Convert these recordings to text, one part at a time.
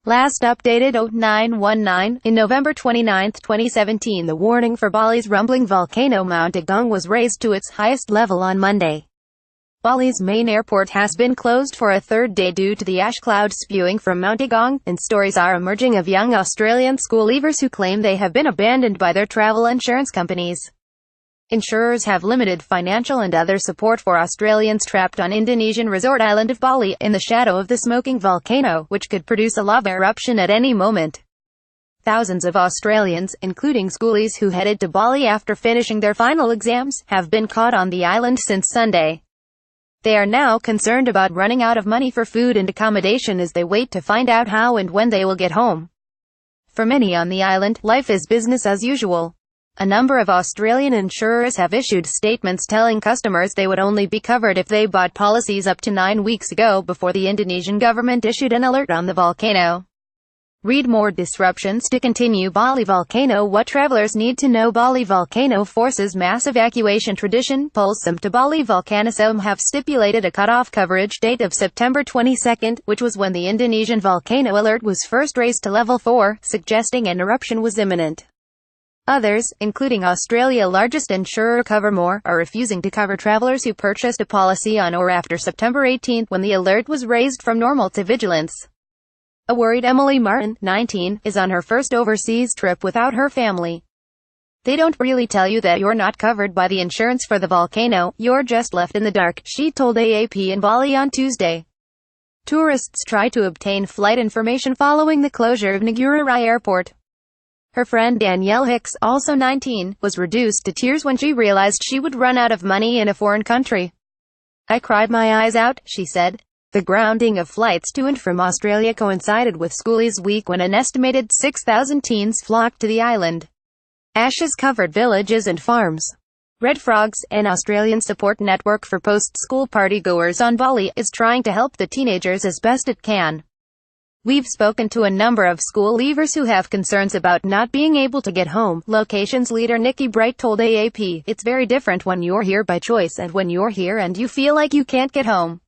Last updated 0919 in November 29, 2017. The warning for Bali's rumbling volcano Mount Agung was raised to its highest level on Monday. Bali's main airport has been closed for a third day due to the ash cloud spewing from Mount Agung, and stories are emerging of young Australian school leavers who claim they have been abandoned by their travel insurance companies. Insurers have limited financial and other support for Australians trapped on Indonesian resort island of Bali, in the shadow of the smoking volcano, which could produce a lava eruption at any moment. Thousands of Australians, including schoolies who headed to Bali after finishing their final exams, have been caught on the island since Sunday. They are now concerned about running out of money for food and accommodation as they wait to find out how and when they will get home. For many on the island, life is business as usual. A number of Australian insurers have issued statements telling customers they would only be covered if they bought policies up to 9 weeks ago before the Indonesian government issued an alert on the volcano. Read more. Disruptions to continue. Bali volcano. What travelers need to know. Bali volcano forces mass evacuation. Tradition pulls some to Bali volcanism have stipulated a cutoff coverage date of September 22, which was when the Indonesian volcano alert was first raised to level 4, suggesting an eruption was imminent. Others, including Australia's largest insurer Covermore, are refusing to cover travelers who purchased a policy on or after September 18, when the alert was raised from normal to vigilance. A worried Emily Martin, 19, is on her first overseas trip without her family. They don't really tell you that you're not covered by the insurance for the volcano, you're just left in the dark, she told AAP in Bali on Tuesday. Tourists try to obtain flight information following the closure of Ngurah Airport. Her friend Danielle Hicks, also 19, was reduced to tears when she realized she would run out of money in a foreign country. "I cried my eyes out," she said. The grounding of flights to and from Australia coincided with Schoolies Week, when an estimated 6,000 teens flocked to the island. Ashes-covered villages and farms. Red Frogs, an Australian support network for post-school partygoers on Bali, is trying to help the teenagers as best it can. "We've spoken to a number of school leavers who have concerns about not being able to get home," locations leader Nikki Bright told AAP. "It's very different when you're here by choice and when you're here and you feel like you can't get home.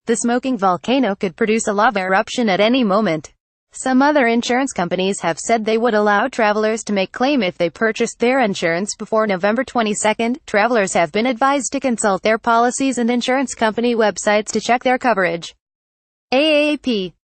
The smoking volcano could produce a lava eruption at any moment." Some other insurance companies have said they would allow travelers to make claim if they purchased their insurance before November 22. Travelers have been advised to consult their policies and insurance company websites to check their coverage. AAP